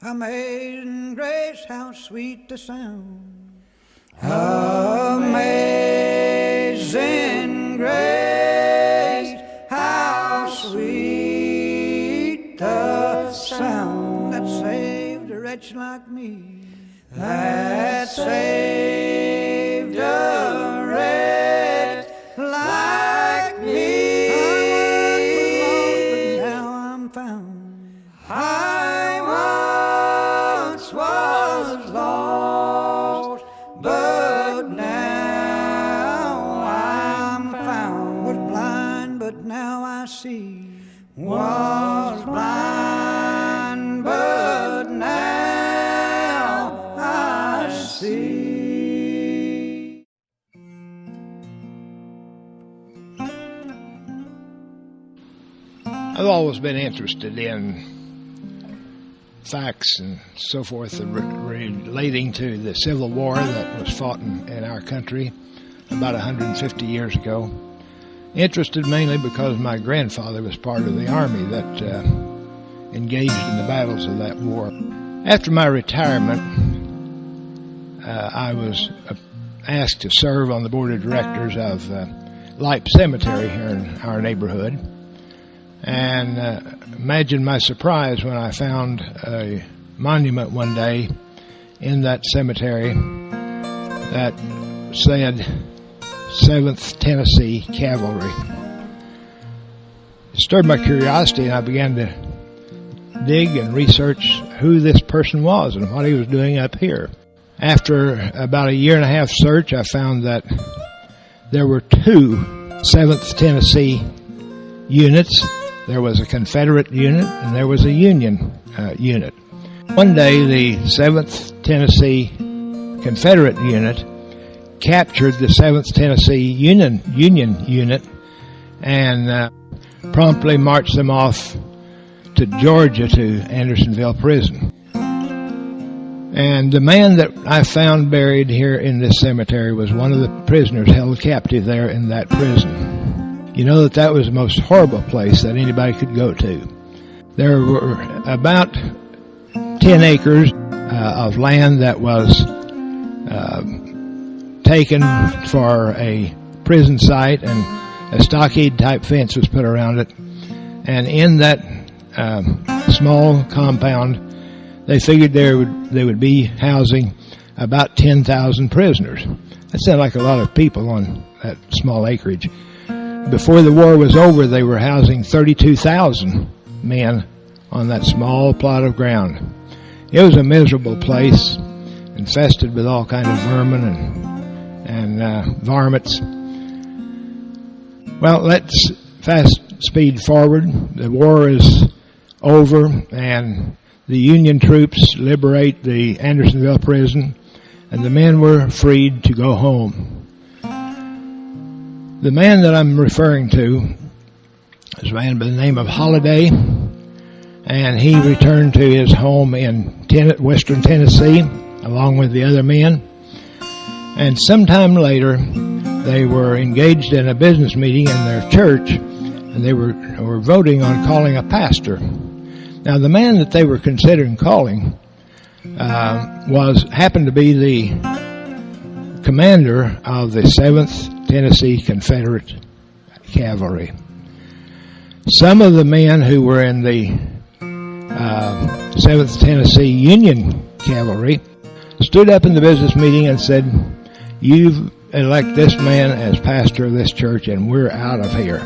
Amazing grace, how sweet the sound. Amazing grace, how sweet the sound that saved a wretch like me. That saved a wretch like me. I once was lost, but now I'm found. I once was lost, but now I'm found. Was blind, but now I see. Was blind, but now I see. I've always been interested in facts and so forth relating to the Civil War that was fought in our country about 150 years ago. Interested mainly because my grandfather was part of the army that engaged in the battles of that war. After my retirement, I was asked to serve on the board of directors of Lipe Cemetery here in our neighborhood. And imagine my surprise when I found a monument one day in that cemetery that said 7th Tennessee Cavalry. It stirred my curiosity, and I began to dig and research who this person was and what he was doing up here. After about a year and a half search, I found that there were two 7th Tennessee units. There was a Confederate unit and there was a Union unit. One day, the 7th Tennessee Confederate unit captured the 7th Tennessee Union unit and promptly marched them off to Georgia to Andersonville prison. And the man that I found buried here in this cemetery was one of the prisoners held captive there in that prison. You know that was the most horrible place that anybody could go to. There were about 10 acres of land that was taken for a prison site, and a stockade type fence was put around it. And in that small compound, they figured they would be housing about 10,000 prisoners. That sounded like a lot of people on that small acreage. Before the war was over, they were housing 32,000 men on that small plot of ground. It was a miserable place, infested with all kinds of vermin and varmints. Well, let's fast speed forward. The war is over, and the Union troops liberate the Andersonville prison, and the men were freed to go home. The man that I'm referring to is a man by the name of Holiday, and he returned to his home in western Tennessee along with the other men. And sometime later, they were engaged in a business meeting in their church, and they were voting on calling a pastor. Now, the man that they were considering calling happened to be the commander of the 7th Tennessee Confederate Cavalry. Some of the men who were in the 7th Tennessee Union Cavalry stood up in the business meeting and said, "You elect this man as pastor of this church and we're out of here."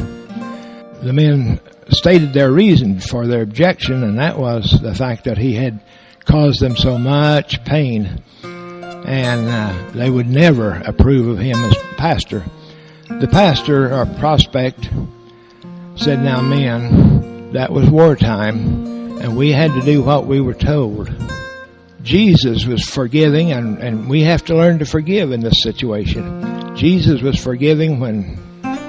The men stated their reason for their objection, and that was the fact that he had caused them so much pain, and they would never approve of him as pastor. The pastor, or prospect, said, "Now, men, that was wartime, and we had to do what we were told. Jesus was forgiving, and we have to learn to forgive in this situation. Jesus was forgiving when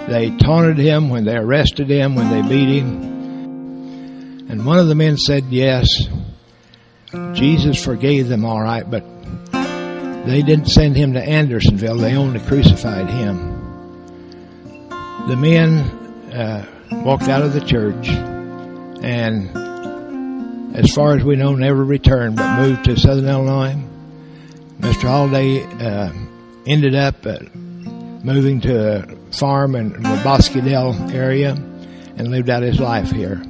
they taunted him, when they arrested him, when they beat him." And one of the men said, "Yes, Jesus forgave them all right, but they didn't send him to Andersonville. They only crucified him." The men walked out of the church, and as far as we know, never returned, but moved to Southern Illinois. Mr. Holliday ended up moving to a farm in the Bosquedale area and lived out his life here.